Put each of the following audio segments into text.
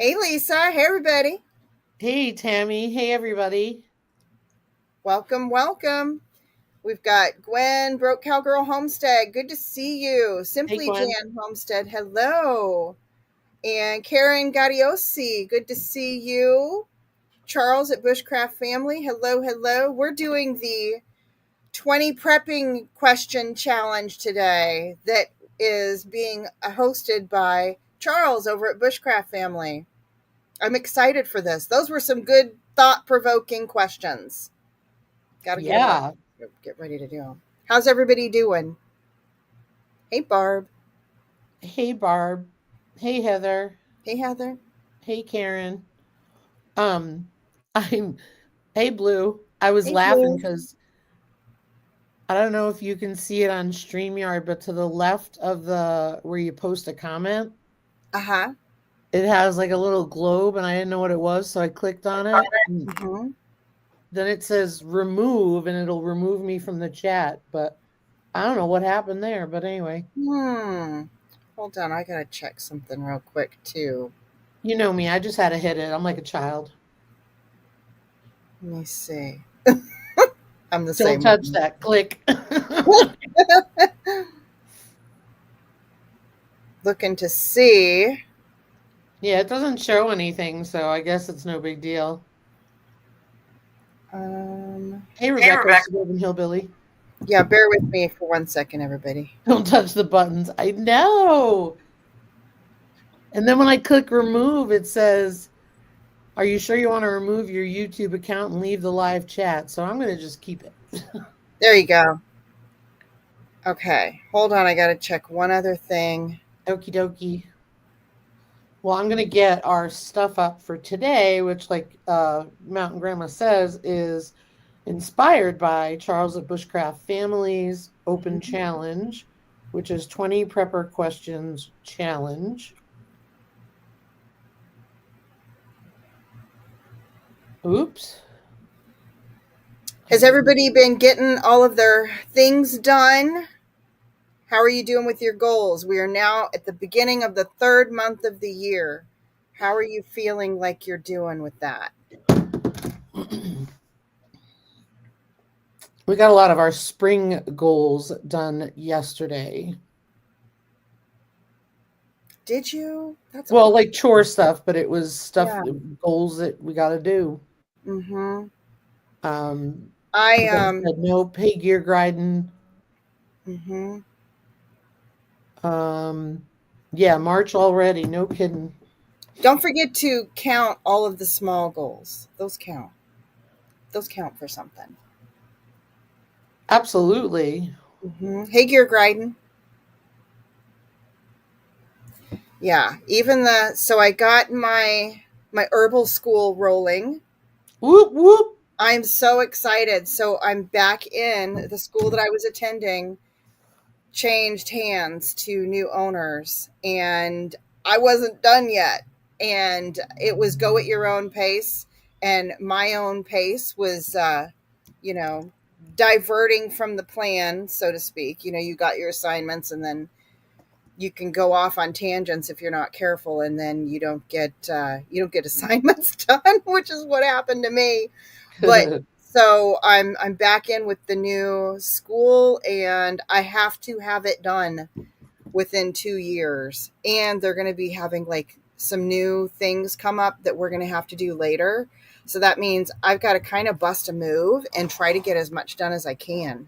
Hey, Lisa. Hey, everybody. Hey, Tammy. Hey, everybody. Welcome, welcome. We've got Gwen, Broke Cowgirl Homestead. Good to see you. Hey, Simply Gwen. Jan Homestead. Hello. And Karen Gaudiosi. Good to see you. Charles at Bushcraft Family. Hello, hello. We're doing the 20 prepping question challenge today that is being hosted by Charles over at Bushcraft Family. I'm excited for this. Those were some good thought provoking questions. Got to get them Yeah. get ready to do them. How's everybody doing? Hey, Barb. Hey, Barb. Hey, Heather. Hey, Heather. Hey, Karen. Um, I'm, hey, Blue. I was Hey, laughing Blue. because I don't know if you can see it on StreamYard, but to the left of where you post a comment, Uh huh. it has like a little globe and I didn't know what it was. So I clicked on it. And Mm-hmm. then it says remove and it'll remove me from the chat. But I don't know what happened there. But anyway, Hold on. I got to check something real quick, too. you know me. I just had to hit it. I'm like a child. Let me see. I'm the Don't same touch one. that. Click. Looking to see. Yeah, it doesn't show anything, so I guess it's no big deal. Um, Hey, hey, Rebecca, Rebecca. Suburban Hillbilly. Yeah, bear with me for 1 second, everybody. Don't touch the buttons. I know. And then when I click remove, it says, are you sure you want to remove your YouTube account and leave the live chat? So I'm going to just keep it. There you go. Okay. Hold on. I got to check one other thing. Okie dokie. Well, I'm going to get our stuff up for today, which, like Mountain Grandma says, is inspired by Charles at Bushcraft Family's Open Challenge, which is 20 prepper questions challenge. Oops. Has everybody been getting all of their things done? How are you doing with your goals? We are now at the beginning of the third month of the year. How are you feeling like you're doing with that? We got a lot of our spring goals done yesterday. Did you? That's Well, awesome. like chore stuff, but it was stuff, Yeah. goals that we got to do. Mm-hmm. Um, I like I said, no pay gear grinding. mm-hmm. Um, yeah, March already. No kidding. Don't forget to count all of the small goals. Those count. Those count for something. Absolutely. Mm-hmm. Hey, gear grinding. Yeah. Even the so I got my herbal school rolling. Whoop whoop. I'm so excited. So I'm back in the school that I was attending, changed hands to new owners, and I wasn't done yet. And it was go at your own pace. And my own pace was, you know, diverting from the plan, so to speak. You got your assignments, and then you can go off on tangents if you're not careful, and then you don't get assignments done, which is what happened to me. But so I'm back in with the new school, and I have to have it done within 2 years. And they're going to be having like some new things come up that we're going to have to do later. So that means I've got to kind of bust a move and try to get as much done as I can.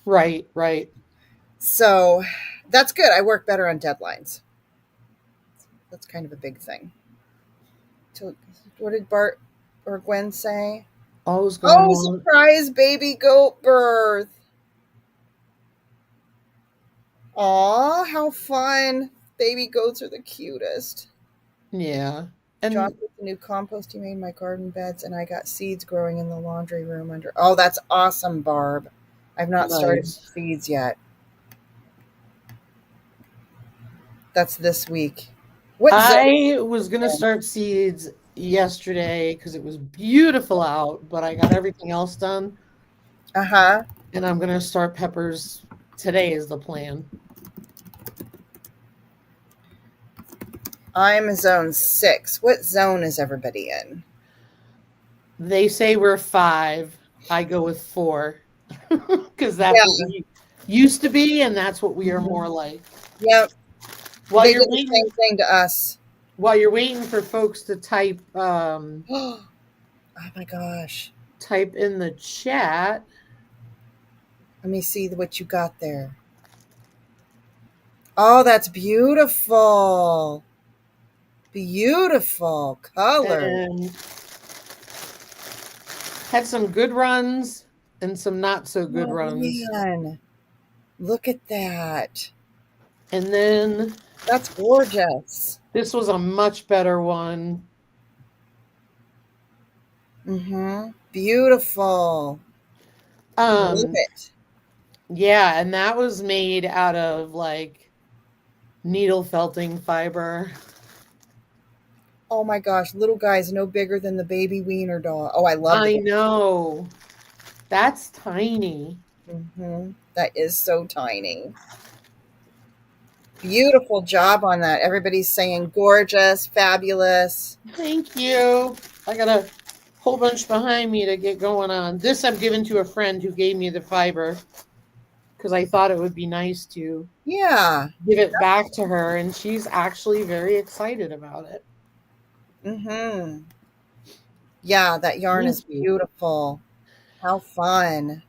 Right, right. So that's good. I work better on deadlines. That's kind of a big thing. So what did Bart or Gwen say? All's going Oh, well. surprise baby goat birth. Aw, how fun. Baby goats are the cutest. Yeah. John And put the new compost he made in my garden beds, and I got seeds growing in the laundry room under. Oh, that's awesome, Barb. I've not started with nice. seeds yet. That's this week. What zone? I was going to start seeds yesterday because it was beautiful out, but I got everything else done. Uh huh. And I'm going to start peppers today, is the plan. I'm zone 6. What zone is everybody in? They say we're 5. I go with 4 because that's what Yeah. we used to be, and that's what we are Mhm. more like. Yep. While They you're did the same waiting, thing to us. for folks to Oh my gosh. type in the chat. Let me see what you got there. Oh, that's beautiful. Beautiful color. And had some good runs and some not so good Oh runs. man. Look at that. And then That's gorgeous. this was a much better one. Mm-hmm. Beautiful. Love Um, it. yeah, and that was made out of like needle felting fiber. Oh my gosh, little guy's no bigger than the baby wiener doll. Oh, I love the I baby. know. That's tiny. Mm-hmm. That is so tiny. Beautiful job on that. Everybody's saying gorgeous, fabulous. Thank you. I got a whole bunch behind me to get going on. This I've given to a friend who gave me the fiber because I thought it would be nice to Yeah. give it back to her, and she's actually very excited about it. Mm-hmm. Yeah, that yarn Thank is you. beautiful. How fun.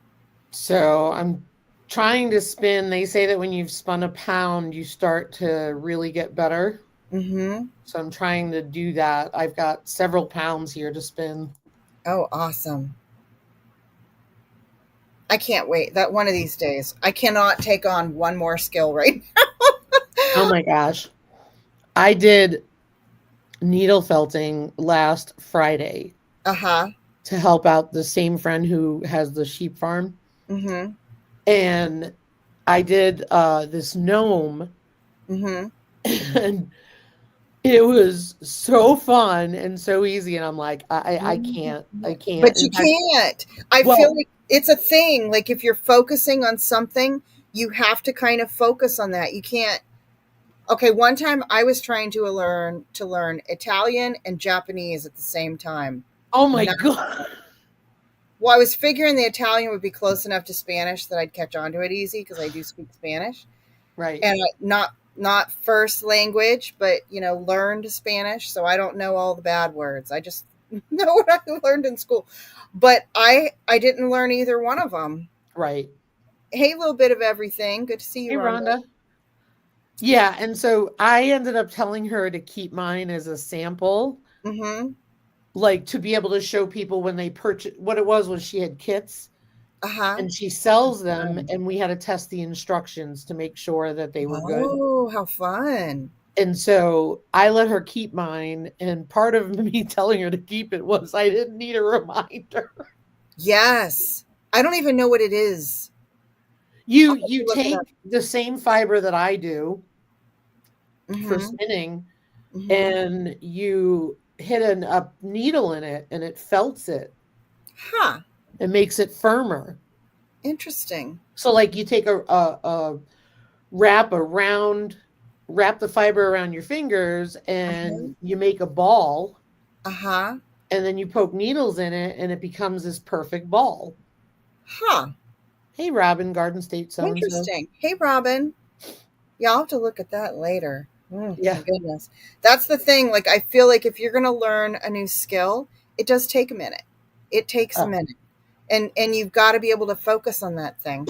So I'm trying to spin. They say that when you've spun a pound, you start to really get better. Mm-hmm. So I'm trying to do that. I've got several pounds here to spin. Oh, awesome. I can't wait. That one of these days. I cannot take on one more skill right Oh my gosh. I did needle felting last Friday Uh-huh. to help out the same friend who has the sheep farm. Mm-hmm. And I did this gnome, Mm-hmm. and it was so fun and so easy. And I'm like, I Mhm. can't. I can't. But you In fact, can't. I feel well, like it's a thing. Like if you're focusing on something, you have to kind of focus on that. You can't. Okay, one time I was trying to learn Italian and Japanese at the same time. oh my Not, God. well, I was figuring the Italian would be close enough to Spanish that I'd catch on to it easy because I do speak Spanish. Right. And not first language, but learned Spanish, so I don't know all the bad words. I just know what I learned in school. But I didn't learn either one of them. Right. Hey, little bit of everything. Good to see you, Hey, Rhonda. Rhonda. Yeah. And so I ended up telling her to keep mine as a sample, Mm-hmm. like to be able to show people when they purchase what it was she had kits Uh-huh. and she sells them. And we had to test the instructions to make sure that they were good. Oh, how fun. And so I let her keep mine. And part of me telling her to keep it was I didn't need a reminder. Yes. I don't even know what it is. You I'll have to you look it up. take the same fiber that I do for Mm-hmm. spinning, Mm-hmm. and you hit a needle in it, and it felts it Huh. and makes it firmer. Interesting. So like you take a wrap around wrap the fiber around your fingers Uh-huh. and you make a ball, Uh-huh. and then you poke needles in it and it becomes this perfect ball. Huh. Hey, Robin, Garden State so and so. Interesting. Hey, Robin. Yeah, I'll have to look at that later. Yeah. My goodness. That's the thing. Like, I feel like if you're going to learn a new skill, it does take a minute. It takes a Oh. minute. And you've got to be able to focus on that thing.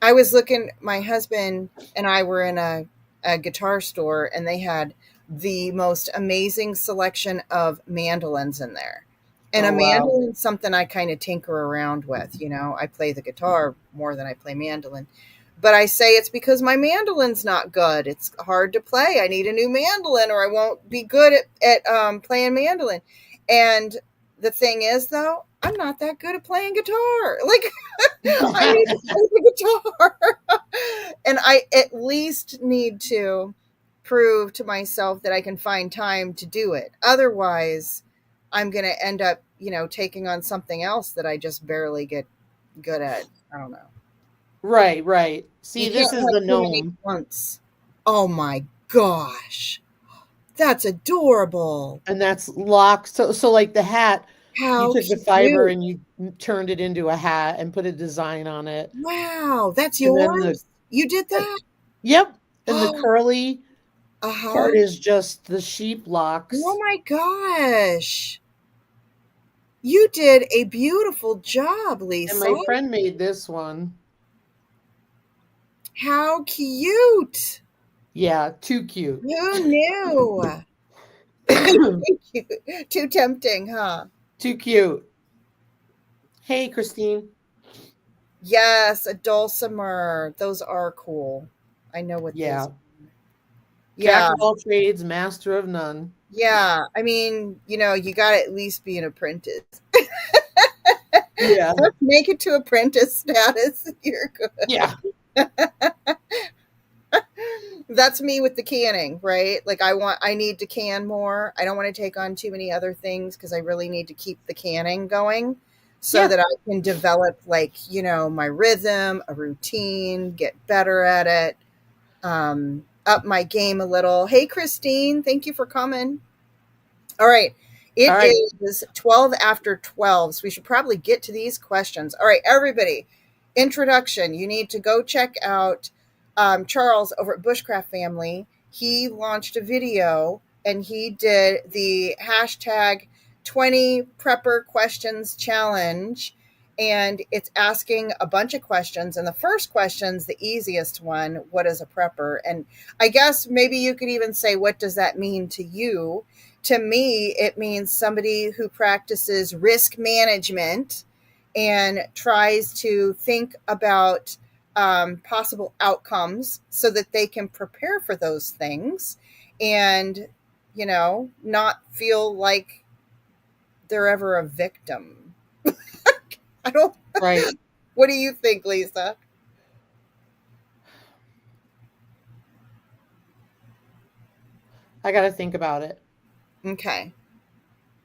I was looking, my husband and I were in a guitar store, and they had the most amazing selection of mandolins in there. And a Oh wow. mandolin's something I kind of tinker around with. I play the guitar more than I play mandolin. But I say it's because my mandolin's not good. It's hard to play. I need a new mandolin or I won't be good at playing mandolin. And the thing is, though, I'm not that good at playing guitar. Like, I need to play the guitar. And I at least need to prove to myself that I can find time to do it. Otherwise, I'm going to end up, taking on something else that I just barely get good at. I don't know. Right, right. You See, can't this is the have too many gnome. at once. Oh my gosh. That's adorable. And that's locked. So like the hat, you How took the fiber cute. and you turned it into a hat and put a design on it. Wow, that's And then the yours? You did uh, that? yep, and the curly Uh-huh. part is just the sheep Oh locks. my gosh. You did a beautiful job, And Lisa. my friend made this one. How cute. Yeah, too cute. Who knew? Too tempting, huh? Too cute. Hey, Christine. Yes, a dulcimer. Those are cool. I know what those. Yeah. Jack Yeah, of all trades, master of none. yeah. I mean, you got to at least be an apprentice. Yeah. Make it to apprentice status. You're good. Yeah. That's me with the canning, right? Like I need to can more. I don't want to take on too many other things because I really need to keep the canning going so Yeah. that I can develop my rhythm, a routine, get better at it, up my game a little. Hey Christine, thank you for coming. All right. All It right. is 12 after 12. So we should probably get to these questions. All right, everybody. Introduction. You need to go check out Charles over at Bushcraft Family. He launched a video and he did the hashtag 20 prepper questions challenge. And it's asking a bunch of questions. And the first question's the easiest one. What is a prepper? And I guess maybe you could even say, what does that mean to you? To me, it means somebody who practices risk management and tries to think about possible outcomes so that they can prepare for those things and, not feel like they're ever a victim. I don't, Right. what do you think, Lisa? I got to think about it. Okay.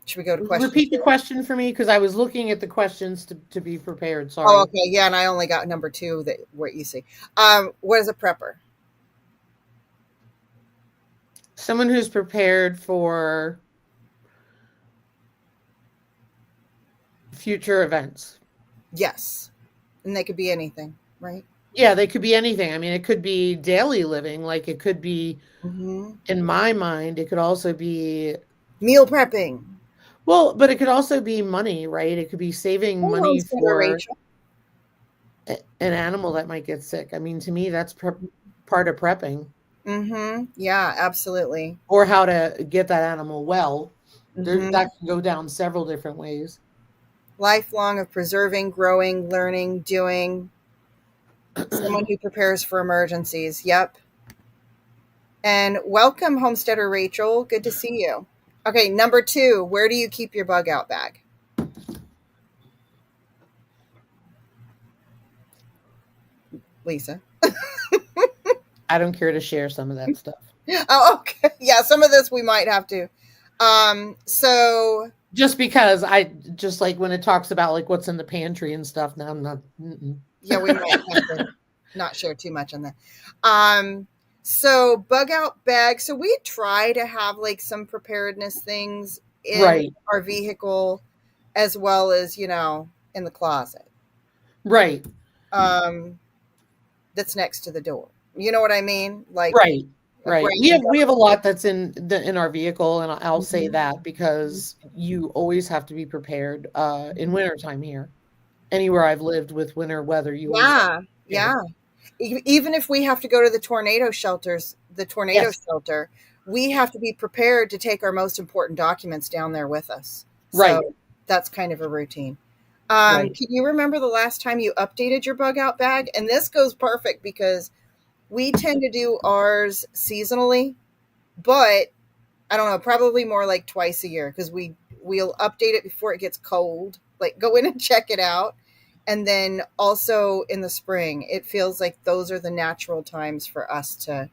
Should we go to question Repeat the two? question for me because I was looking at the questions to be prepared. Oh, Sorry. okay. Yeah. And I only got number two that what you see. What is a prepper? Someone who's prepared for future events. Yes. And they could be anything, right? Yeah, they could be anything. I mean, it could be daily living, like it could be, Mm-hmm. in my mind, it could also be, Meal prepping. well, but it could also be money, right? It could be saving Hey, money homesteader for Rachel. an animal that might get sick. I mean, to me, that's part of prepping, Mm-hmm. Yeah, absolutely. or how to get that animal well. Mm-hmm. That can go down several different ways. Lifelong of preserving, growing, learning, doing. Someone who prepares for emergencies. Yep. And welcome, homesteader Rachel. Good to see you. Okay, number two. Where do you keep your bug out bag? Lisa. I don't care to share some of that stuff. Oh, okay. Yeah, some of this we might have to. So Just because I just like when it talks about like what's in the pantry and stuff. Now I'm not. Mm-mm. yeah, we might have to not share too much on that. Um, so bug out bag. So we try to have like some preparedness things in Right, our vehicle as well as, in the closet. right, Um, that's next to the door. You know what I mean? Like right, a right. grab and We have a go. lot that's in our vehicle, and I'll say Mhm. that because you always have to be prepared in Mhm. wintertime here. Anywhere I've lived with winter weather, you always have to Yeah, be prepared. yeah. Even if we have to go to the tornado shelters, the tornado Yes, shelter, we have to be prepared to take our most important documents down there with us. So right, that's kind of a routine. right. Can you remember the last time you updated your bug out bag? And this goes perfect because we tend to do ours seasonally, but I don't know, probably more like twice a year because we'll update it before it gets cold. Like go in and check it out. And then also in the spring, it feels like those are the natural times for us to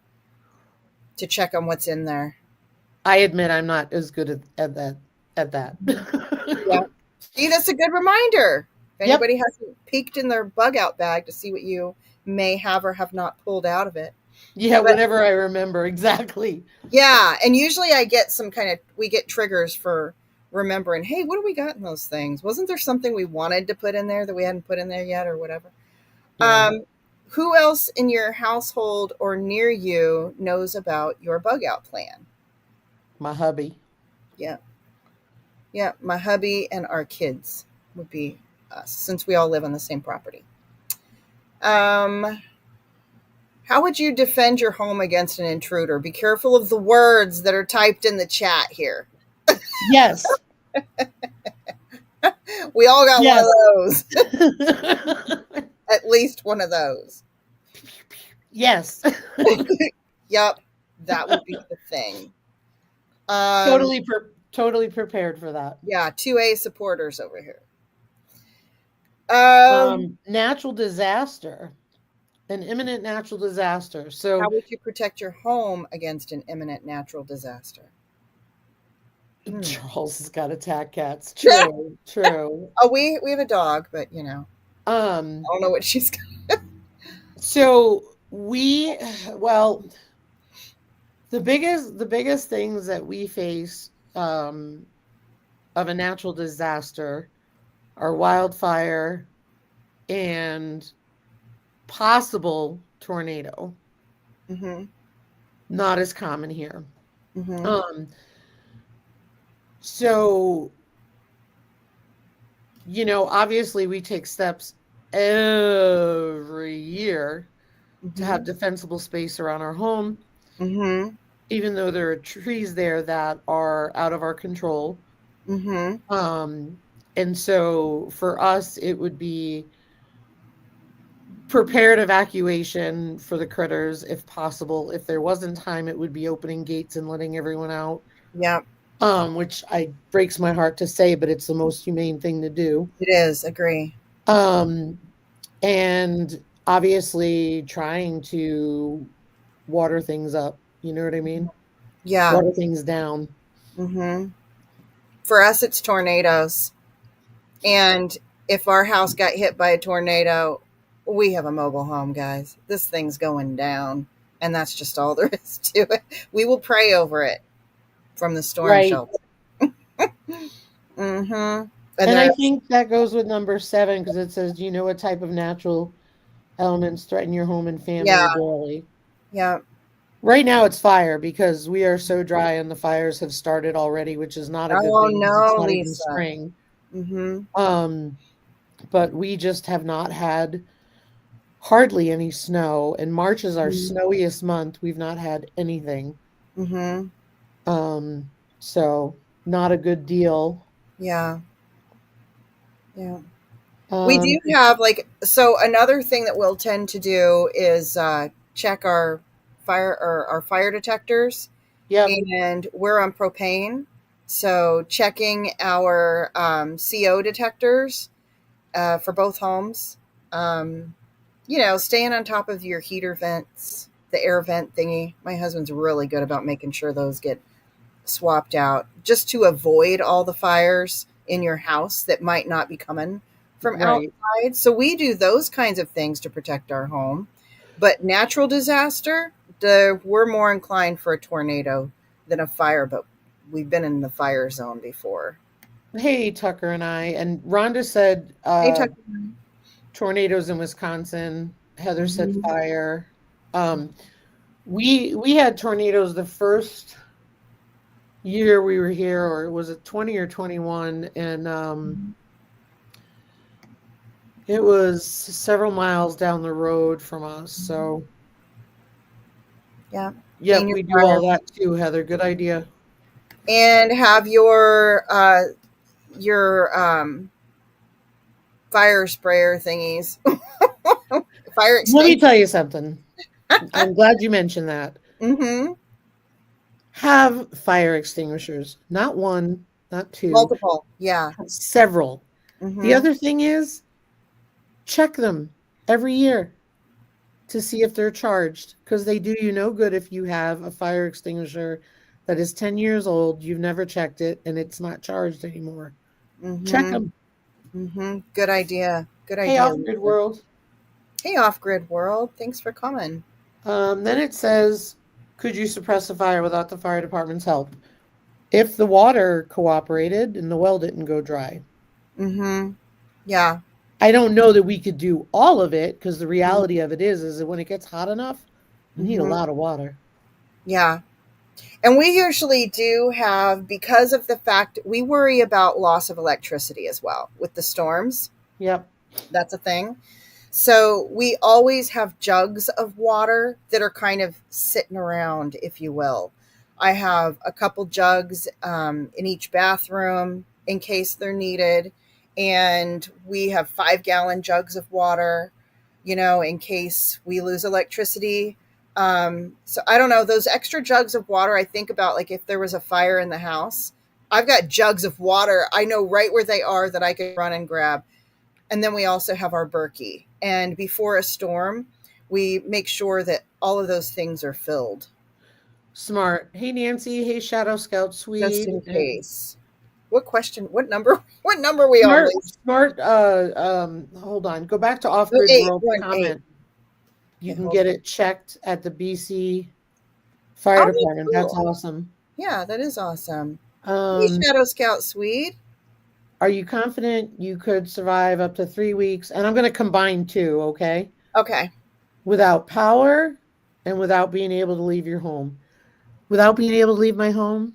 check on what's in there. I admit I'm not as good at that. At that. Yeah. See, that's a good reminder. If Yep. anybody hasn't peeked in their bug out bag to see what you may have or have not pulled out of it. Yeah, But whenever I remember, exactly. yeah, and usually I get we get triggers for remembering, hey, what do we got in those things? Wasn't there something we wanted to put in there that we hadn't put in there yet or whatever? Yeah. Who else in your household or near you knows about your bug out plan? My hubby. Yeah. Yeah, my hubby and our kids would be us since we all live on the same property. Um, how would you defend your home against an intruder? Be careful of the words that are typed in the chat here. Yes. We all got one of Yes. those, at least one of those. Yes. Yep, that would be the thing. Um, Totally prepared for that. yeah, 2A supporters over here. Um, Natural disaster, an imminent natural disaster. how So would you protect your home against an imminent natural disaster? Hmm. Charles has got attack cats. True, true. Oh, we have a dog, but I Um, don't know what she's got. so well, the biggest things that we face of a natural disaster are wildfire and possible tornado. Mm-hmm. Not as common here. Mm-hmm. Um, so obviously we take steps every year to have Mm-hmm. defensible space around our home, Mm-hmm. even though there are trees there that are out of our control. Mm-hmm. Um, and so for us, it would be prepared evacuation for the critters if possible. If there wasn't time, it would be opening gates and letting everyone out. Yep, Which I breaks my heart to say, but it's the most humane thing to do. it is. Agree. Um, and obviously trying to water things up. You know what I mean? Yeah. Water things down. Mm-hmm. For us, it's tornadoes. And if our house got hit by a tornado, we have a mobile home, guys. This thing's going down. And that's just all there is to it. We will pray over it from the storm Right. shelter. Mm-hmm. And And I there's, think that goes with number 7 because it says, do you know what type of natural elements threaten your home and yeah, family daily? yeah. Right now it's fire because we are so dry and the fires have started already, which is not a good Oh, thing because it's no, not even Lisa. spring. Mm-hmm. Um, but we just have not had hardly any snow, and March is our snowiest month. We've not had anything. Mm-hmm. Um, so not a good deal. Yeah, yeah. We Um, do have so another thing that we'll tend to do is check our fire detectors, yep, and we're on propane, so checking our CO detectors for both homes. Um, staying on top of your heater vents, the air vent thingy. My husband's really good about making sure those get swapped out just to avoid all the fires in your house that might not be coming from right. outside. So we do those kinds of things to protect our home. But natural disaster, we're more inclined for a tornado than a fire, but we've been in the fire zone before. Hey, Tucker and I, and Rhonda said Hey, Tucker. tornadoes in Wisconsin. Heather said Mhm. fire. Um, we had tornadoes the first year we were here, or was it 20 or 21? And it was several miles down the road from us. So, Yeah. yep, Clean your we do fire all that too, Heather. Good idea. and have your fire sprayer thingies, fire Let me extinguisher. tell you something. I'm glad you mentioned that. Mm-hmm. Have fire extinguishers, not one, not two, Multiple. Yeah. several. The Mm-hmm. other thing is check them every year to see if they're charged because they do you no good if you have a fire extinguisher that is 10 years old, you've never checked it, and it's not charged anymore. Check Mm-hmm. them. Mm-hmm. Good idea. Good Hey, idea, off grid Lisa. world. Hey, Off Grid World. Thanks for coming. Then it says, could you suppress a fire without the fire department's help? If the water cooperated and the well didn't go dry. Mm-hmm. Yeah. I don't know that we could do all of it because the reality of it is that when it gets hot enough, you need a Mm-hmm. lot of water. Yeah. And we usually do have, because of the fact we worry about loss of electricity as well with the storms. Yep. That's a thing. So we always have jugs of water that are kind of sitting around, if you will. I have a couple jugs in each bathroom in case they're needed. And we have 5 gallon jugs of water, in case we lose electricity. So I don't know, those extra jugs of water, I think about like if there was a fire in the house, I've got jugs of water. I know right where they are that I could run and grab. And then we also have our Berkey. And before a storm, we make sure that all of those things are filled Smart. Hey, Nancy. Hey, Shadow Scout just Swede. in And case. What question? What number? What number are we on, smart, Lisa? smart. Hold on. Go back to Off Oh, Grid eight. World We're on eight. comment. You Okay, can hold get on. it checked at the BC Fire Oh, that's Department. That's cool. awesome. Yeah, that is awesome. Hey, Um, Shadow Scout Swede. are you confident you could survive up to 3 weeks? And I'm going to combine two, okay? Okay, Without power and without being able to leave your home. Without being able to leave my home,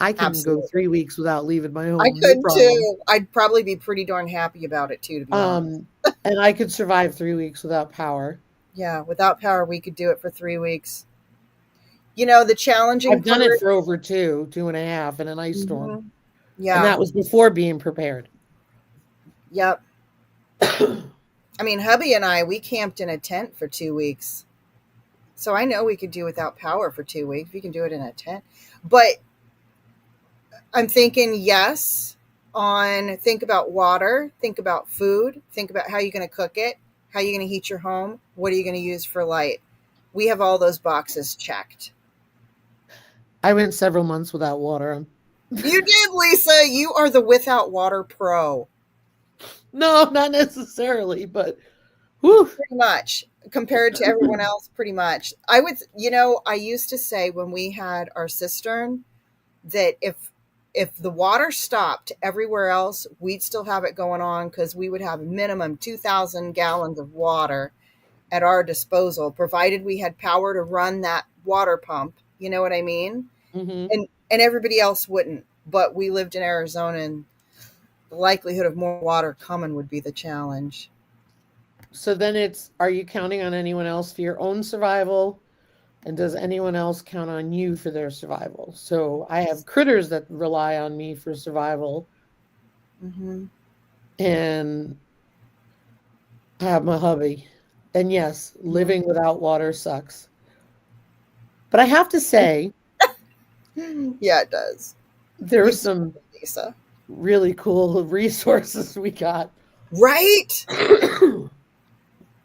I can go absolutely. 3 weeks without leaving my I home, no could problem. too. I'd probably be pretty darn happy about it too, to be honest. Um, and I could survive 3 weeks without power. Yeah, without power, we could do it for 3 weeks. The challenging I've done it part. for over 2.5 in an ice storm, Mhm. and Yeah. that was before being prepared. Yep. I mean, hubby and I, we camped in a tent for 2 weeks. So I know we could do without power for 2 weeks. We can do it in a tent. But I'm thinking, yes, think about water, think about food, think about how you're going to cook it, how you're going to heat your home, what are you going to use for light. We have all those boxes checked. I went several months without water. You did, Lisa. You are the without water pro. No, not necessarily, but whew. Pretty much compared to everyone else, pretty much. I used to say when we had our cistern that if the water stopped everywhere else, we'd still have it going on because we would have minimum 2,000 gallons of water at our disposal, provided we had power to run that water pump. You know what I mean? Hmm. And everybody else wouldn't. But we lived in Arizona, and the likelihood of more water coming would be the challenge. So then it's, are you counting on anyone else for your own survival? And does anyone else count on you for their survival? So I have critters that rely on me for survival, Mm-hmm. and I have my hubby. And yes, Mm-hmm. living without water sucks. But I have to say, Yeah, it does. there are You, some Lisa, really cool resources we got. right? The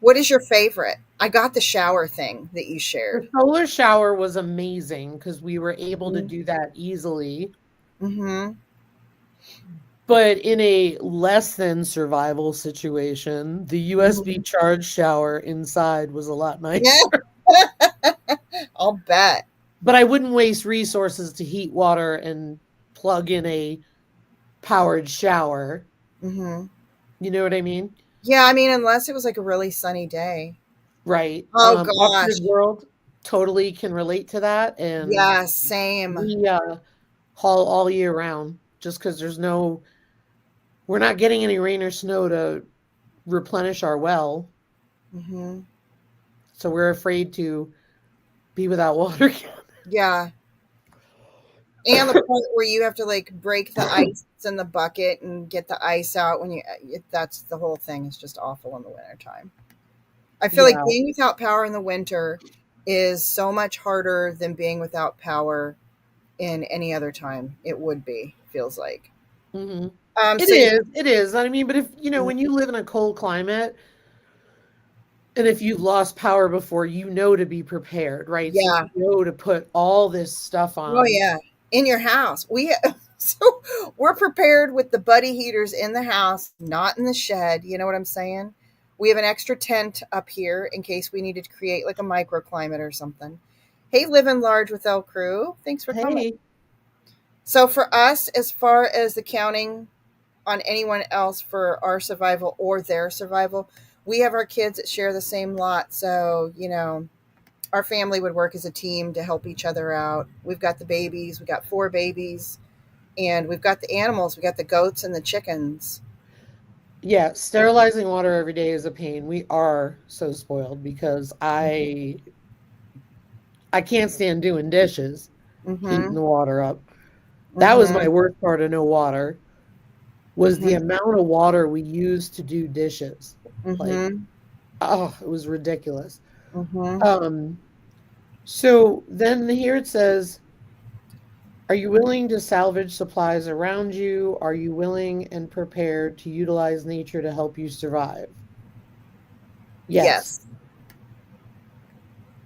What is your favorite? I got the shower thing that you shared. solar shower was amazing because we were able to Mm-hmm. do that easily. Mm-hmm. But in a less than survival situation, the USB Mm-hmm. charge shower inside was a lot Yeah, nicer. I'll bet. But I wouldn't waste resources to heat water and plug in a powered shower. Mm-hmm. You know what I mean? Yeah, I mean, unless it was like a really sunny day. Right. Oh Off Grid gosh. World totally can relate to that. And Yeah, same. we haul all year round just because we're not getting any rain or snow to replenish our well. Mm-hmm. So we're afraid to be without water. Yeah. And the point where you have to like break the ice in the bucket and get the ice out when that's the whole thing is just awful in the wintertime. I feel like Yeah. being without power in the winter is so much harder than being without power in any other time. It would be, feels like. Hmm. It So you, is. It is. I mean, but if when you live in a cold climate, and if you've lost power before, you know to be prepared, right? So yeah. you know to put all this stuff Oh on. yeah. In your house. So we're prepared with the buddy heaters in the house, not in the shed. You know what I'm saying? We have an extra tent up here in case we needed to create like a microclimate or something. Hey, living large with El Crew. Thanks for coming. Hey, So for us, as far as the counting on anyone else for our survival or their survival, we have our kids that share the same lot. So, our family would work as a team to help each other out. We've got the babies, we got 4 babies, and we've got the animals. We got the goats and the chickens. yeah, sterilizing water every day is a pain. We are so spoiled because I can't stand doing dishes, heating Mm-hmm. the water up. That was Mm-hmm. my worst part of no water, was the Mm-hmm. amount of water we used to do dishes. Like, Mm-hmm. oh, it was ridiculous. Mm-hmm. Um, so then here it says, are you willing to salvage supplies around you? Are you willing and prepared to utilize nature to help you survive? Yes. Yes.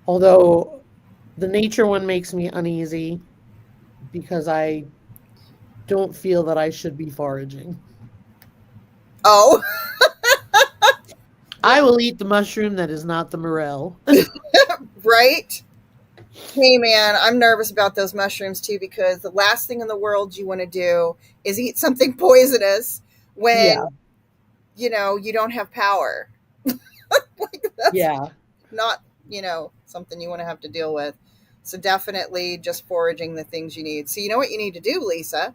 Although the nature one makes me uneasy because I don't feel that I should be foraging. Oh, I will eat the mushroom that is not the morel. right. Hey, man, I'm nervous about those mushrooms too because the last thing in the world you want to do is eat something poisonous when Yeah, you don't have power. Like that's yeah. not something you want to have to deal with. So definitely just foraging the things you need. So you know what you need to do, Lisa?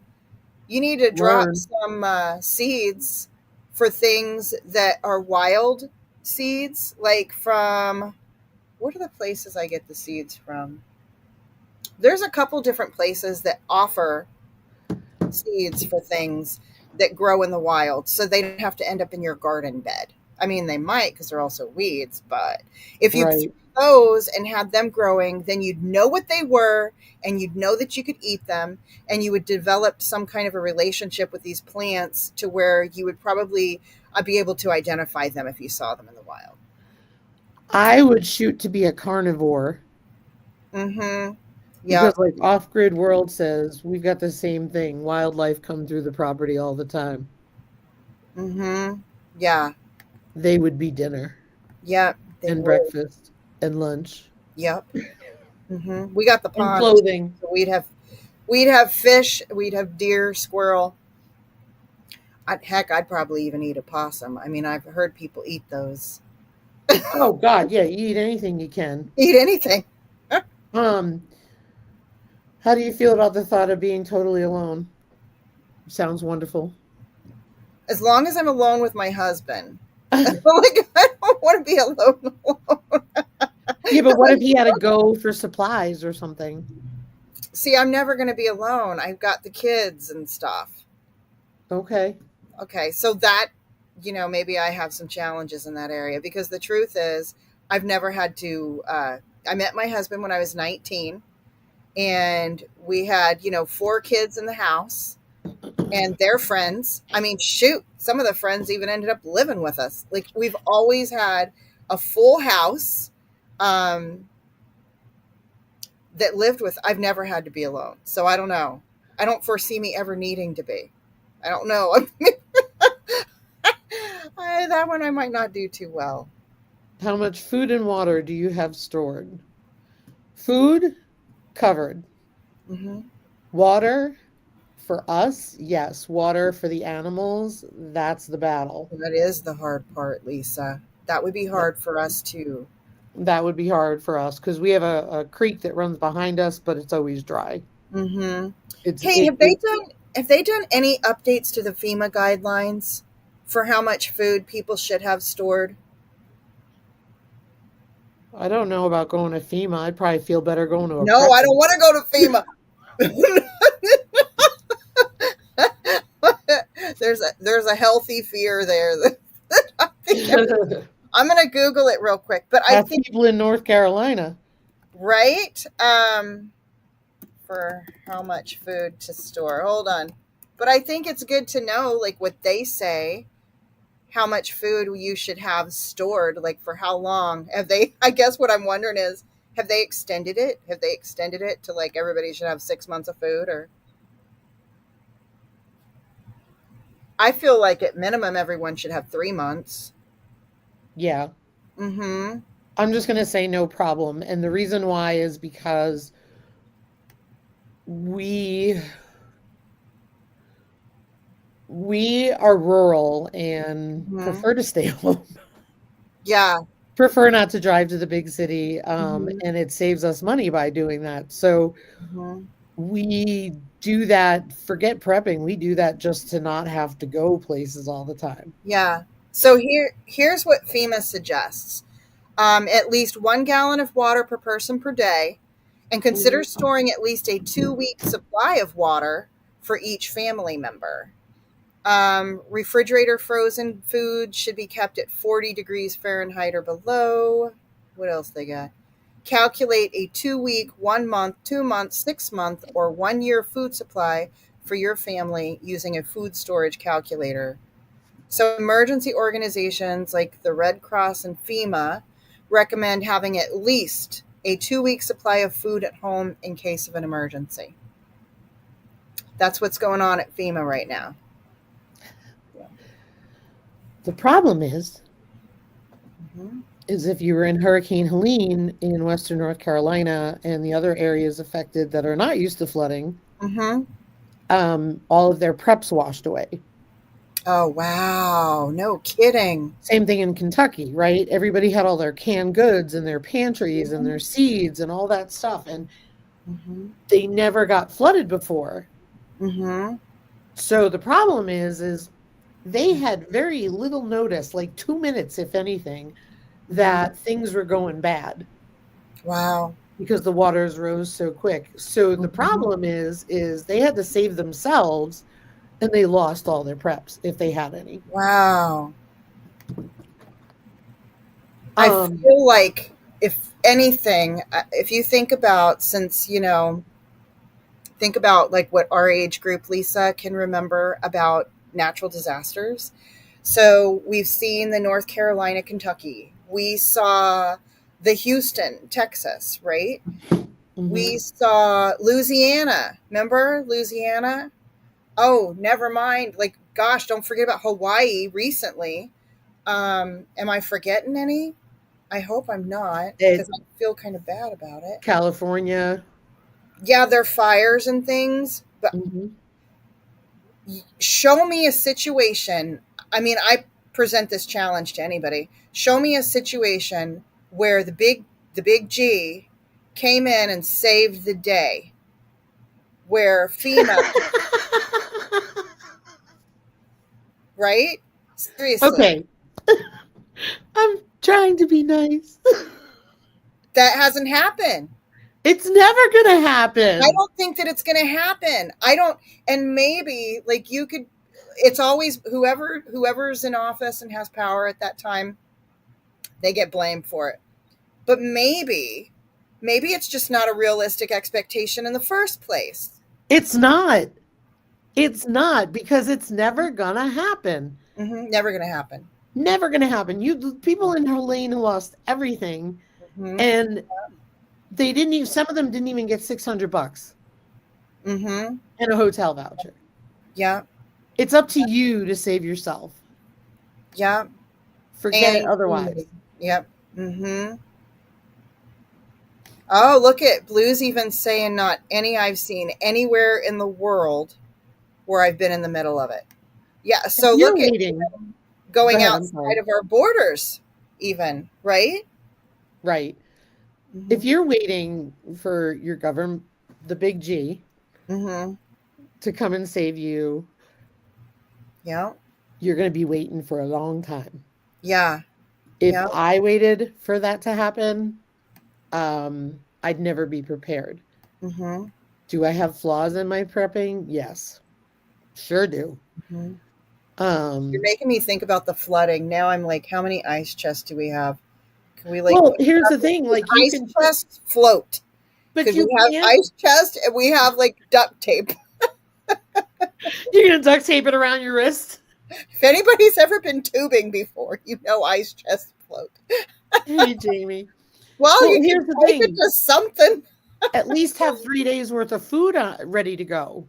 You need to drop Learn. some seeds for things that are wild seeds, like from what are the places I get the seeds from? There's a couple different places that offer seeds for things that grow in the wild, so they don't have to end up in your garden bed. I mean, they might because they're also weeds, but if you threw Right. those and had them growing, then you'd know what they were and you'd know that you could eat them, and you would develop some kind of a relationship with these plants to where you would probably be able to identify them if you saw them in the wild. I would shoot to be a carnivore Mm-hmm. because, Yep. like, Off Grid World says, we've got the same thing. Wildlife come through the property all the time. Mm-hmm. Yeah. They would be dinner Yep. They and would. breakfast and lunch Yep. We got the and pond too, clothing. so we'd have fish, we'd have deer, squirrel. I'd probably even eat a possum. I mean, I've heard people eat those. Oh God, yeah, you eat anything you can. Eat anything. Um, how do you feel about the thought of being totally alone? Sounds wonderful. As long as I'm alone with my husband. Like, I don't want to be alone. Yeah, but what if he had to go for supplies or something? See, I'm never going to be alone. I've got the kids and stuff. Okay. Okay, so that, maybe I have some challenges in that area because the truth is, I've never had to. I met my husband when I was 19, and we had, 4 kids in the house and their friends. I mean, shoot, some of the friends even ended up living with us. Like, we've always had a full house um, that lived with. I've never had to be alone. So I don't know. I don't foresee me ever needing to be. I don't know. That one I might not do too well. How much food and water do you have stored? Food covered. Hmm. Water for us, yes. Water for the animals, that's the battle. That is the hard part, Lisa. That would be hard for us too. That would be hard for us because we have a creek that runs behind us, but it's always dry. Hmm. It's Hey, it, it have they done any updates to the FEMA guidelines for how much food people should have stored? I don't know about going to FEMA. I'd probably feel better going to a No, I don't prepper. want to go to FEMA. There's a healthy fear there. I think I'm gonna Google it real quick, but I Have think people in North Carolina. right for how much food to store. Hold on, but I think it's good to know like what they say how much food you should have stored, like for how long. Have they, I guess what I'm wondering is, have they extended it? Have they extended it to like everybody should have 6 months of food? Or I feel like at minimum everyone should have 3 months. Yeah. Mm-hmm. I'm just going to say no problem. And the reason why is because we we are rural and Mm-hmm. prefer to stay home. Yeah. Prefer not to drive to the big city, Mm-hmm. and it saves us money by doing that. So Mm-hmm. we do that, forget prepping, we do that just to not have to go places all the time. Yeah. So here's what FEMA suggests. At least 1 gallon of water per person per day, and consider Mhm. storing at least a 2 week supply of water for each family member. Refrigerator frozen food should be kept at 40 degrees Fahrenheit or below. What else they got? Calculate a 2 week, 1 month, 2 month, 6 month, or 1 year food supply for your family using a food storage calculator. So, emergency organizations like the Red Cross and FEMA recommend having at least a 2 week supply of food at home in case of an emergency. That's what's going on at FEMA right now. The problem Mm-hmm. is if you were in Hurricane Helene in Western North Carolina and the other areas affected that are not used to flooding, Mm-hmm. all of their preps washed away. Oh, wow. No kidding. Same thing in Kentucky, right? Everybody had all their canned goods and their pantries and Mm-hmm. their seeds and all that stuff, and Mm-hmm. they never got flooded before. Mm-hmm. So the problem is they had very little notice, like 2 minutes, if anything, Mm-hmm. that things were going bad Wow. because the waters rose so quick. So the Mm-hmm. problem is they had to save themselves and they lost all their preps if they had any. Wow. I Um, feel like, if anything, if you think about, since, think about like what our age group, Lisa, can remember about natural disasters. So we've seen the North Carolina, Kentucky. We saw the Houston, Texas, right? We mhm. saw Louisiana. Remember Louisiana? Oh, never mind. Like, gosh, don't forget about Hawaii recently. Am I forgetting any? I hope I'm not, because It, I feel kind of bad about it. California. Yeah, there are fires and things, but Mhm. show me a situation. I mean, I present this challenge to anybody. Show me a situation where the big G came in and saved the day, where FEMA, right? Seriously, Okay, I'm trying to be nice. that hasn't happened. It's never gonna I happen. don't think that it's going to happen. I don't, and maybe like you could. It's always whoever's in office and has power at that time, they get blamed for it. But maybe it's just not a realistic expectation in the first place. It's not. It's not because it's never gonna happen. Never going to happen. Never gonna happen. You people in Helene who lost everything, Hmm. and they didn't even. Some of them didn't even get $600 Hmm. and a hotel voucher. Yeah. It's up to you to save yourself. Yeah. Forget it And otherwise. yep. Hmm. Oh, look at Blue's even saying not any I've seen anywhere in the world where I've been in the middle of it. Yeah. If So you're look at waiting, go going ahead. I'm outside sorry. of our borders, even, right? Right. If Hmm. you're waiting for your government, the big G, Hmm. to come and save you, Yeah. you're going to be waiting for a long time. Yeah. If Yeah. I waited for that to happen, I'd never be prepared. Hmm. Do I have flaws in my prepping? Yes, sure do. Hmm. You're Um, making me think about the flooding. Now I'm like, how many ice chests do we have? Can we like well, here's the thing: does like you ice can, chests float? but Because we you have can't. ice chest and we have like duct tape. You're gonna duct tape it around your wrist. If anybody's ever been tubing before, you know ice chests float. Hey, Jamie. Well, Well, you can here's the tape it thing: to something. at least have 3 days worth of food ready to go,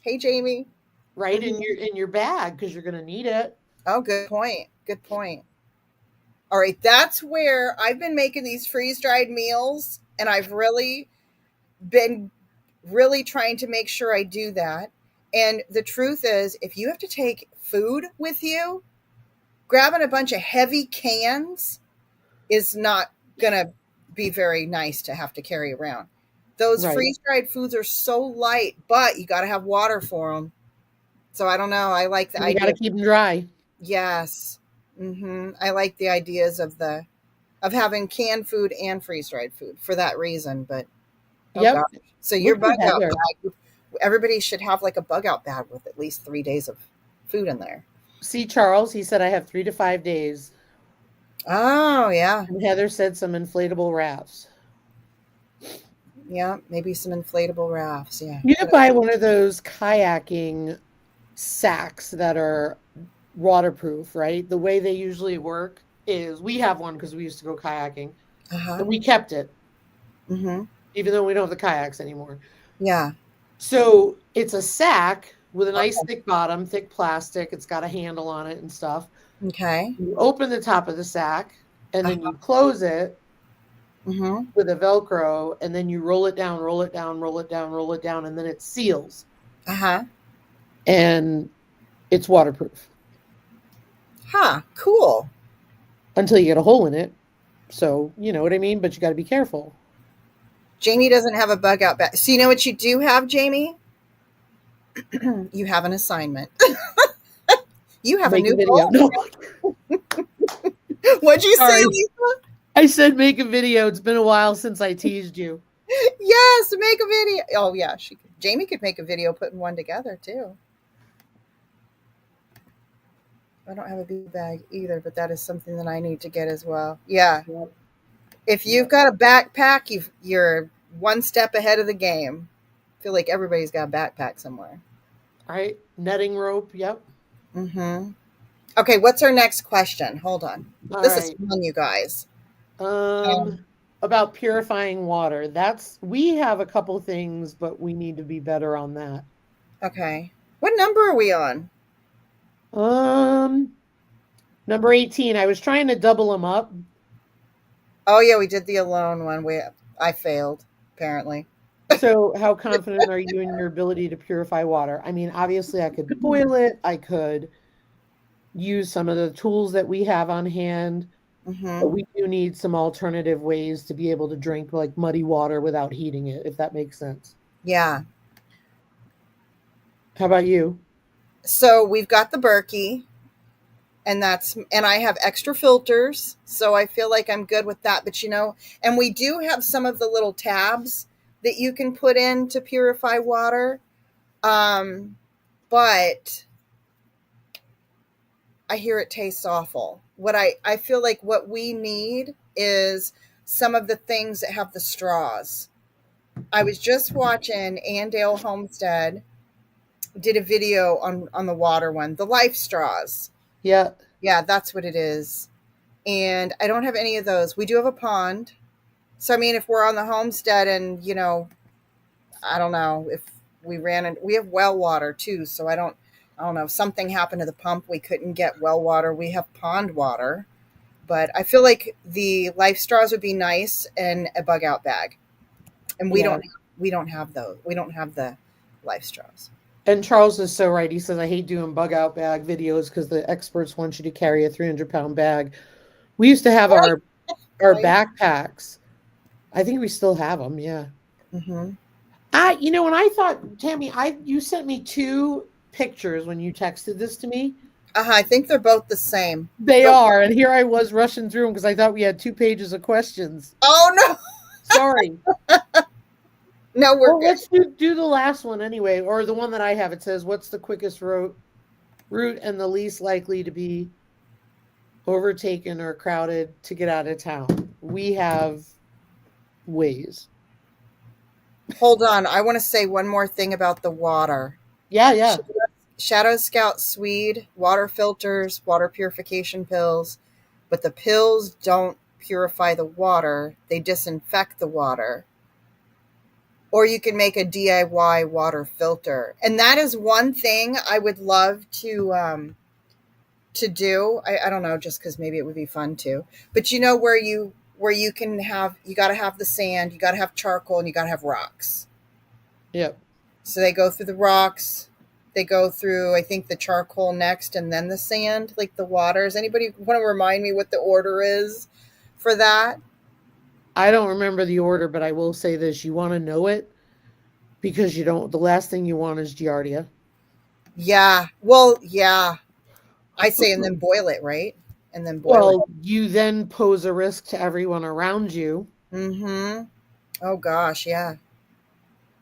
Hey, Jamie. right Hmm. in your bag because you're gonna need it. Oh, good point. Good point. All right, that's where I've been making these freeze dried meals, and I've really been really trying to make sure I do that. And the truth is, if you have to take food with you, grabbing a bunch of heavy cans is not going to be very nice to have to carry around. Those Right. freeze dried foods are so light, but you got to have water for them. So I don't know. I like the And you got to idea. keep them dry. Yes. I like the ideas of having canned food and freeze dried food for that reason. But oh Yep. gosh, so your Would be bug out better. bag. Everybody should have like a bug out bag with at least 3 days of food in there. See, Charles, he said I have 3 to 5 days. Oh yeah, And Heather said some inflatable rafts. yeah. Maybe some inflatable rafts. Yeah, You good could buy idea. one of those kayaking sacks that are waterproof, right? The way they usually work is we have one because we used to go kayaking Uh huh. and we kept it, Mm-hmm. even though we don't have the kayaks anymore. Yeah. So it's a sack with a nice Okay. thick bottom, thick plastic. It's got a handle on it and stuff. Okay. You open the top of the sack and Uh then you close it huh. with a Velcro and then you roll it down, roll it down, roll it down, roll it down, and then it seals Uh huh. and it's waterproof Huh. Cool. until you get a hole in it. So, you know what I mean? But you got to be careful. Jamie doesn't have a bug out bag. So you know what you do have, Jamie? You have an assignment. You have a Make a new video. goal. No, What'd you say, sorry. Lisa? I said make a video. It's been a while since I teased you. Yes, make a video. Oh yeah, she could. Jamie could make a video putting one together too. I don't have a bee bag either, but that is something that I need to get as well. Yeah, Yep. if you've Yep. got a backpack, you're one step ahead of the game. I feel like everybody's got a backpack somewhere. All right. Netting rope. Yep. Mm-hmm. Okay, what's our next question? Hold on. All This is right. fun, you guys. Um, About purifying water. That's we have a couple things, but we need to be better on that. okay. What number are we on? Um, Number 18. I was trying to double them up. Oh yeah, we did the alone one. I failed apparently. So, how confident are you in your ability to purify water? I mean, obviously, I could boil it. I could use some of the tools that we have on hand, but Mm-hmm. we do need some alternative ways to be able to drink like muddy water without heating it, if that makes sense. Yeah. How about you? So we've got the Berkey, and I have extra filters, so I feel like I'm good with that. But and we do have some of the little tabs that you can put in to purify water. But I hear it tastes awful. I feel like what we need is some of the things that have the straws. I was just watching Andale Homestead did a video on the water one, the life straws. Yeah. Yeah, that's what it is. And I don't have any of those. We do have a pond. So I mean, if we're on the homestead and I don't know if we have well water too. So I don't know if something happened to the pump, we couldn't get well water. We have pond water, but I feel like the life straws would be nice and a bug out bag. And Yeah. we don't have those. We don't have the life straws. And Charles is so right. He says, I hate doing bug out bag videos because the experts want you to carry a 300-pound bag. We used to have Right. our Right. backpacks. I think we still have them. Yeah. Mm-hmm. When I thought, Tammy, you sent me two pictures when you texted this to me. I think they're both the same. They Go. are. And here I was rushing through them because I thought we had 2 pages of questions. Oh no. Sorry. No, we're Well, good. let's do the last one anyway, or the one that I have. It says, what's the quickest route and the least likely to be overtaken or crowded to get out of town? We have ways. Hold on. I want to say one more thing about the water. Yeah, yeah. Shadow Scout Swede, water filters, water purification pills, but the pills don't purify the water, they disinfect the water. Or you can make a DIY water filter. And that is one thing I would love to to do. I don't know, just because maybe it would be fun to. But where you can have you got to have the sand, you got to have charcoal, and you got to have rocks. Yep. So they go through the rocks. They go through, I think, the charcoal next, and then the sand, like the waters. Anybody want to remind me what the order is for that? I don't remember the order, but I will say this: you want to know it because you don't. The last thing you want is giardia. Yeah. Well, yeah. I say, and then boil it, right? And then boil it. Well, you then pose a risk to everyone around you. Mm-hmm. Oh gosh, yeah.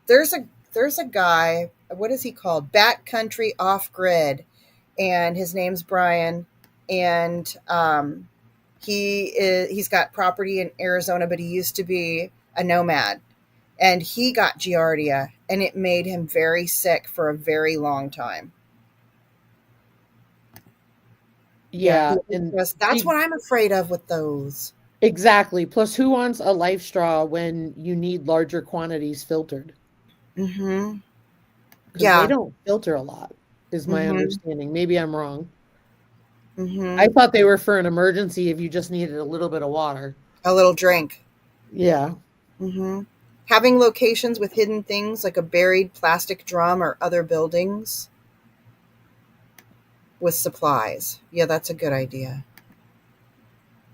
There's a guy. What is he called? Backcountry Off Grid, and his name's Brian, and he's got property in Arizona, but he used to be a nomad, and he got giardia, and it made him very sick for a very long time. Yeah, Yeah, and that's see, what I'm afraid of with those. exactly. Plus, who wants a life straw when you need larger quantities filtered? Mm-hmm. Because they Yeah. don't filter a lot, is my Mm-hmm. understanding. Maybe I'm wrong. I Mm-hmm. thought they were for an emergency if you just needed a little bit of water. A little drink. Yeah. Mm-hmm. Having locations with hidden things like a buried plastic drum or other buildings with supplies. Yeah, that's a good idea.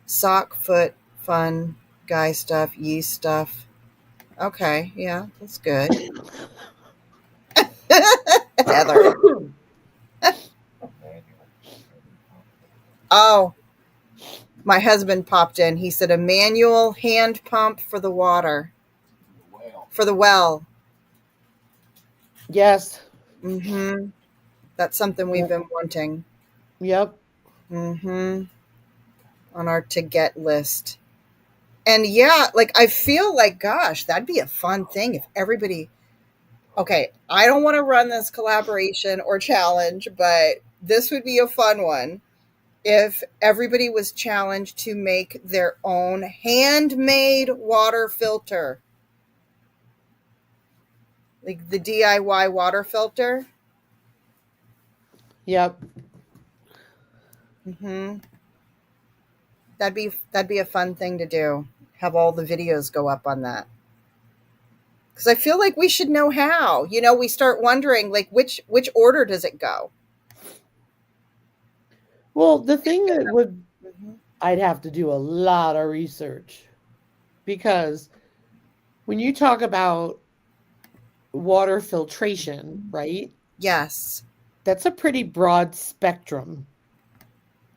Sock, foot, fun, guy stuff, yeast stuff. Okay, yeah, that's good. Heather. Oh, my husband popped in. He said a manual hand pump for the water, for the well. Yes. Mm-hmm. That's something we've been wanting. Yep. Mm-hmm. On our to get list. And yeah, like I feel like, gosh, that'd be a fun thing if everybody. Okay, I don't want to run this collaboration or challenge, but this would be a fun one if everybody was challenged to make their own handmade water filter, like the DIY water filter. Yep. Hmm. That'd be a fun thing to do. Have all the videos go up on that, because I feel like we should know how. We start wondering like which order does it go? Well, the thing that would Hmm. I'd have to do a lot of research because when you talk about water filtration, right? Yes. That's a pretty broad spectrum.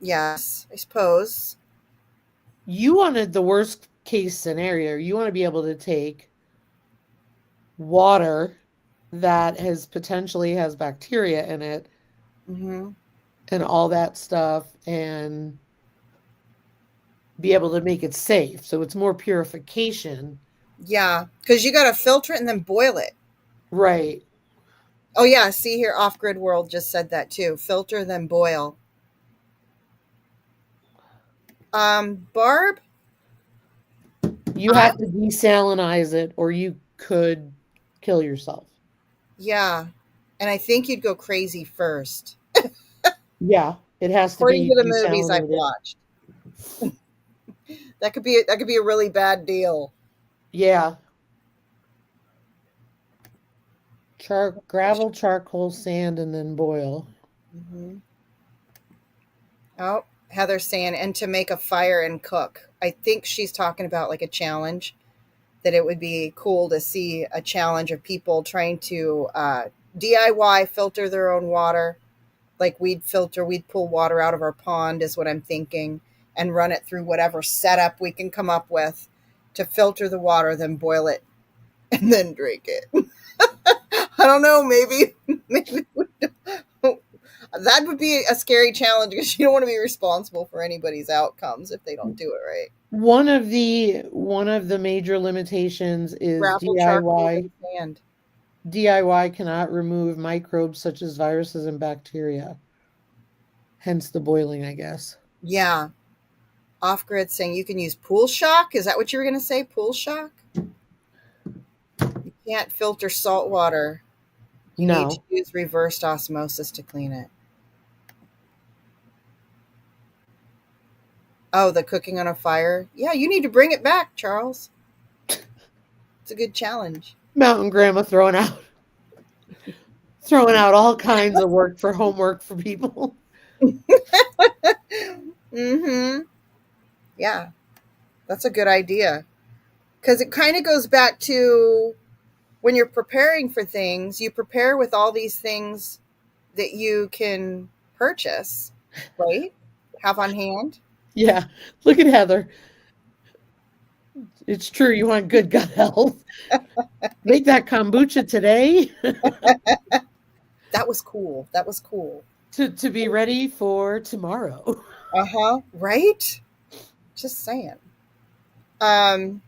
Yes, I suppose. You wanted the worst case scenario. You want to be able to take water that has potentially has bacteria in it Hmm. and all that stuff and be able to make it safe. So it's more purification. Yeah, because you got to filter it and then boil it. Right. Oh yeah, see here, Off Grid World just said that too. Filter then boil. Barb, You I have to desalinize it or you could kill yourself. yeah, and I think you'd go crazy first, Yeah, it has to according be to the movies I've desalinated. watched. That could be a really bad deal. Yeah. Gravel, charcoal, sand, and then boil. Hmm. Oh, Heather's saying, and to make a fire and cook. I think she's talking about like a challenge, that it would be cool to see a challenge of people trying to DIY filter their own water. Like we'd pull water out of our pond, is what I'm thinking, and run it through whatever setup we can come up with to filter the water, then boil it, and then drink it. I don't know, maybe, maybe that would be a scary challenge because you don't want to be responsible for anybody's outcomes if they don't do it right. One of the major limitations is Gravel, charcoal, and DIY. sand. DIY cannot remove microbes such as viruses and bacteria. Hence the boiling, I guess. Yeah. Off grid saying you can use pool shock. Is that what you were going to say? Pool shock? You can't filter salt water. You need to No. use reversed osmosis to clean it. Oh, the cooking on a fire. Yeah, you need to bring it back, Charles. It's a good challenge. Mountain Grandma throwing out all kinds of work for homework for people. Mm-hmm. Yeah, that's a good idea. Because it kind of goes back to when you're preparing for things, you prepare with all these things that you can purchase, right? Have on hand. Yeah, look at Heather. It's true. You want good gut health. Make that kombucha today That was cool. That was cool. to be ready for tomorrow. Uh-huh. Right? Just saying. Um,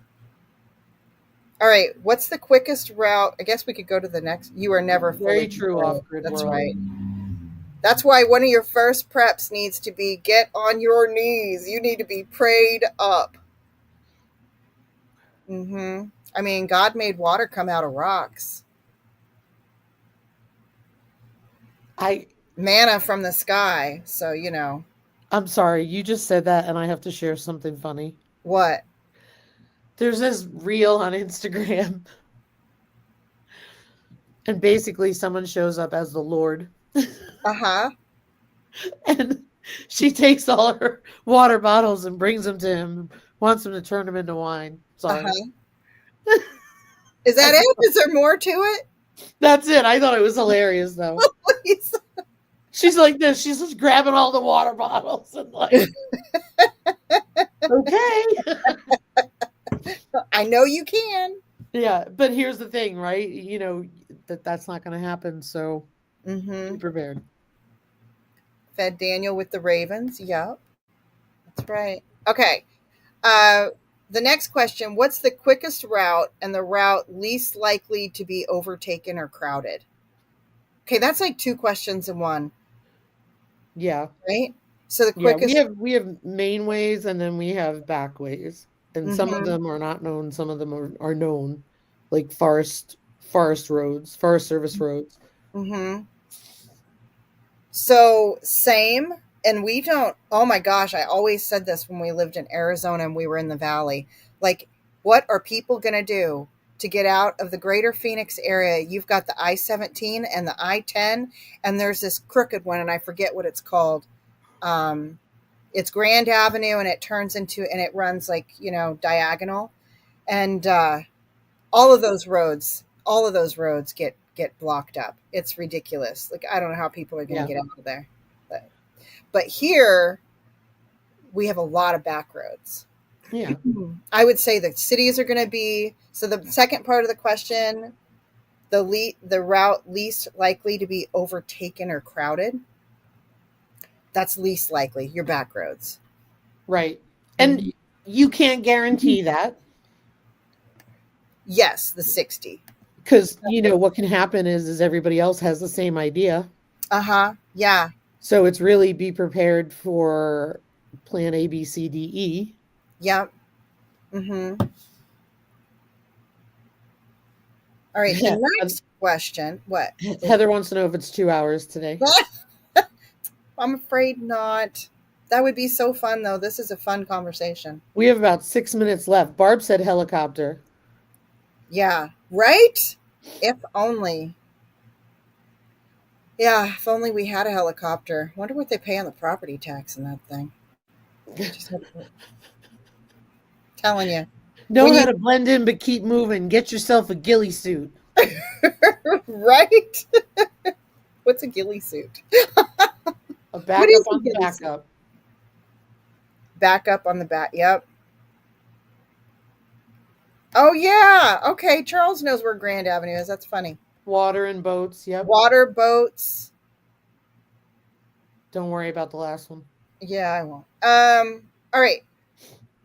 all right. What's the quickest route? I guess we could go to the next. You are never fully Very true prepared. off grid That's world. right. That's why one of your first preps needs to be get on your knees. You need to be prayed up. Mm-hmm. I mean, God made water come out of rocks, I manna from the sky. So, you know, I'm sorry, you just said that and I have to share something funny. what? There's this reel on Instagram and basically someone shows up as the Lord Uh huh. and she takes all her water bottles and brings them to him, wants him to turn them into wine. Uh Sorry. huh. Is that it? Is there more to it? That's it. I thought it was hilarious though. Please. She's like this. She's just grabbing all the water bottles and like, okay. I know you can. Yeah, but here's the thing, right? That's not going to happen. So be Mm-hmm. prepared. Fed Daniel with the ravens. Yep. That's right. Okay. Uh, the next question: what's the quickest route and the route least likely to be overtaken or crowded? Okay, that's like two questions in one, Yeah. right? So the Yeah, we quickest. have we have main ways and then we have back ways. And some of Mm-hmm. them are not known, some of them are known, like forest roads, forest service roads. Mm-hmm. So same, and we don't. Oh my gosh, I always said this when we lived in Arizona and we were in the valley. Like, what are people going to do to get out of the greater Phoenix area? You've got the I-17 and the I-10, and there's this crooked one, and I forget what it's called. Um, it's Grand Avenue, and it turns into, and it runs like, diagonal, and all of those roads get blocked up. It's ridiculous. Like, I don't know how people are going to Yeah. get out of there. But here we have a lot of back roads. Yeah. I would say the cities are going to be, so the second part of the question, the route least likely to be overtaken or crowded. That's least likely your back roads. Right. And Mhm. you can't guarantee that Yes, the 60. because what can happen is everybody else has the same idea. Uh-huh. Yeah. So it's really be prepared for plan A, B, C, D, E. Yep. Mm-hmm. All right. The Yeah. next question. What? Heather wants to know if it's 2 hours today. I'm afraid not. That would be so fun, though. This is a fun conversation. We have about 6 minutes left. Barb said helicopter. Yeah. Right? If only. Yeah. If only we had a helicopter. Wonder what they pay on the property tax in that thing. Just telling you. Know When how you, to blend in, but keep moving. Get yourself a ghillie suit. right? What's a ghillie suit? A What backup is a on the ghillie suit? backup. Back up on the back. Yep. Oh, yeah. Okay. Charles knows where Grand Avenue is. That's funny. Water and boats. Yep. Water boats. Don't worry about the last one. Yeah, I won't. All right.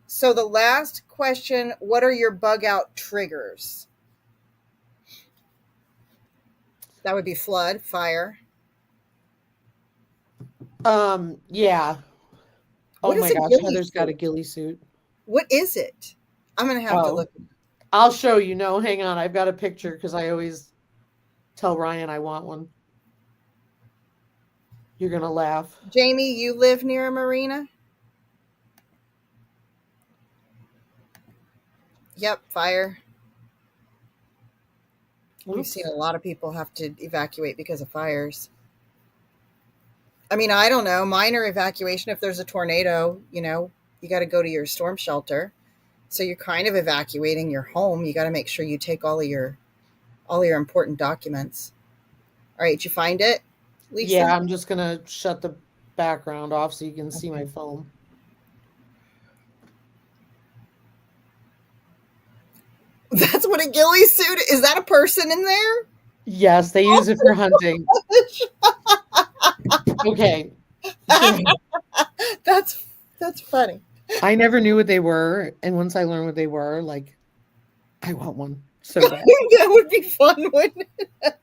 So the last question, what are your bug out triggers? That would be flood, fire. Yeah. Oh What is my a gosh, ghillie Heather's got a suit? ghillie suit. What is it? I'm going to have to Oh, look. I'll show you. No, hang on. I've got a picture because I always tell Ryan I want one. You're gonna laugh. Jamie, you live near a marina? Yep, fire. We've seen Oops. a lot of people have to evacuate because of fires. I mean, I don't know, minor evacuation if there's a tornado, you got to go to your storm shelter. So you're kind of evacuating your home. You got to make sure you take all your important documents. All right, did you find it, Lisa? Yeah, I'm just gonna shut the background off so you can see my Okay. phone. That's what a ghillie suit is. That a person in there? Yes, they use it for hunting. Okay. So that's that's funny. I never knew what they were, and once I learned what they were, like I want one so bad. That would be fun, wouldn't it?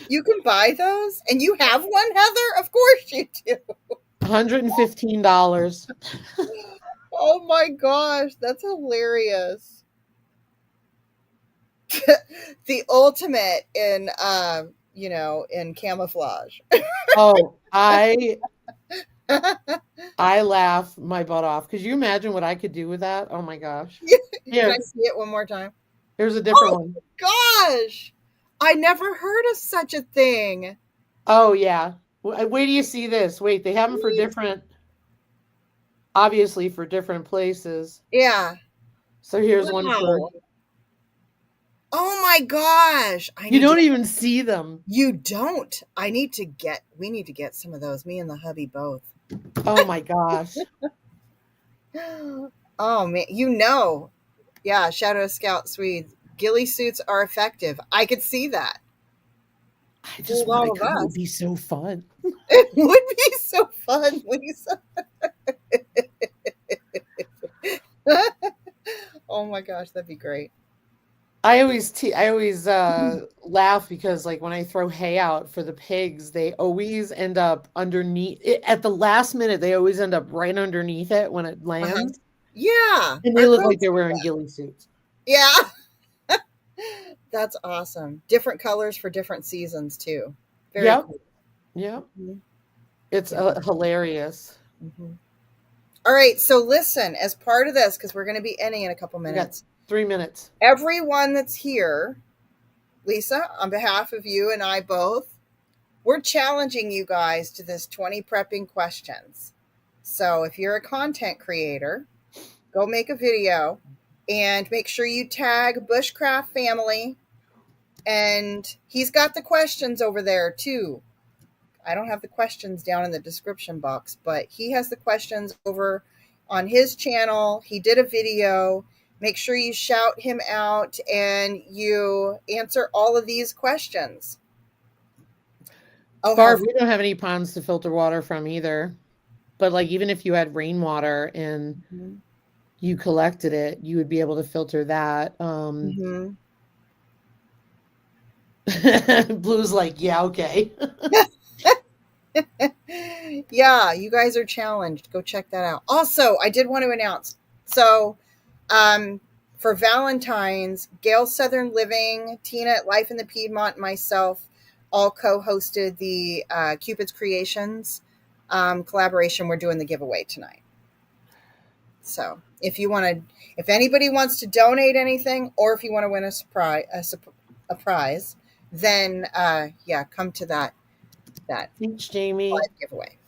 You can buy those, and you have one, Heather. Of course you do. $115. Oh my gosh, that's hilarious. The ultimate in camouflage. Oh, I laugh my butt off. Could you imagine what I could do with that? Oh my gosh. Can I Here, see it one more time? here's a different Oh one. gosh, I never heard of such a thing. Oh yeah. Wait do you see this? Wait, they have them for different, obviously for different places. Yeah. So here's one for Wow. Oh my gosh. you don't even see them. You don't. We need to get some of those. Me and the hubby both. Oh my gosh. Oh man, yeah, Shadow Scout Swedes. Ghillie suits are effective. I could see that. I just Fooled want all to of come. It would us. be so fun. It would be so fun, Lisa. Oh my gosh, that'd be great. I always laugh because like when I throw hay out for the pigs, they always end up underneath it, at the last minute. They always end up right underneath it when it Uh-huh. lands, Yeah, and they our look like goats they're do wearing that. ghillie suits. Yeah, that's awesome. Different colors for different seasons too. Very Yep, cool. yep. Mhm. It's Yeah. hilarious. Mhm. All right, so listen, as part of this, because we're going to be ending in a couple We got minutes, 3 minutes. everyone that's here, Lisa, on behalf of you and I both, we're challenging you guys to this 20 prepping questions. So if you're a content creator, go make a video and make sure you tag Bushcraft Family. And he's got the questions over there too. I don't have the questions down in the description box, but he has the questions over on his channel. He did a video. Make sure you shout him out and you answer all of these questions. Oh, how Barb, we don't have any ponds to filter water from either. But like even if you had rainwater and mm-hmm. you collected it, you would be able to filter that. Mm-hmm. Blue's like, yeah, okay. Yeah, you guys are challenged. Go check that out. Also, I did want to announce. So, um, for Valentine's, Gail Southern Living, Tina at Life in the Piedmont, and myself all co-hosted the Cupid's Creations collaboration. We're doing the giveaway tonight. So, if anybody wants to donate anything, or if you want to win a prize, then yeah, come to that Thanks, Jamie. live giveaway.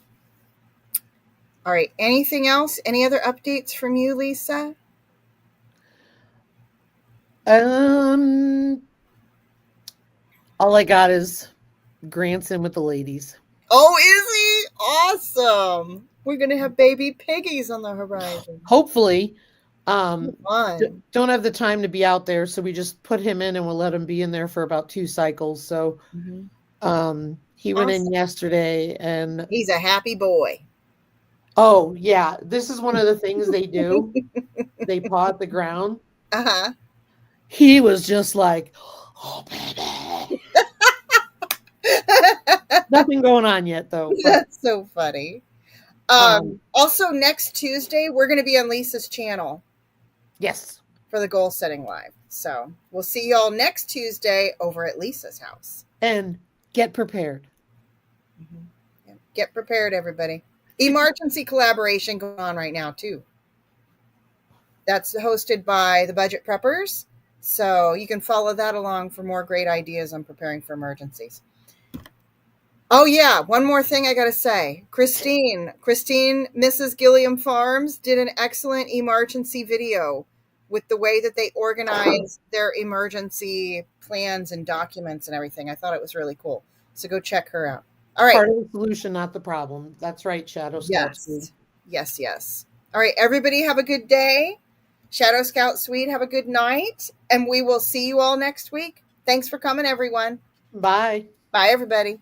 All right. Anything else? Any other updates from you, Lisa? Um, all I got is Grant's in with the ladies. Oh, is he? Awesome. We're going to have baby piggies on the horizon. Hopefully, um, Fun. don't have the time to be out there, so we just put him in and we'll let him be in there for about 2 cycles. So, Mm-hmm. he went in Awesome. yesterday, and He's a happy boy. oh yeah, this is one of the things they do. They paw at the ground. Uh-huh. He was just like, oh baby. Nothing going on yet though, but That's so funny. um, Also, next Tuesday, we're going to be on Lisa's channel yes. for the goal setting live. So we'll see y'all next Tuesday over at Lisa's house. And get prepared. Mm-hmm. Yeah. Get prepared, everybody. Emergency collaboration going on right now, too. That's hosted by the Budget Preppers. So you can follow that along for more great ideas on preparing for emergencies. Oh yeah, one more thing I gotta say. Christine, Mrs. Gilliam Farms did an excellent emergency video with the way that they organize their emergency plans and documents and everything. I thought it was really cool. So go check her out. All right. Part of the solution, not the problem. That's right, Shadow Scout Suite. Yes. Yes, yes. All right, everybody have a good day. Shadow Scout Suite, have a good night. And we will see you all next week. Thanks for coming, everyone. Bye. Bye, everybody.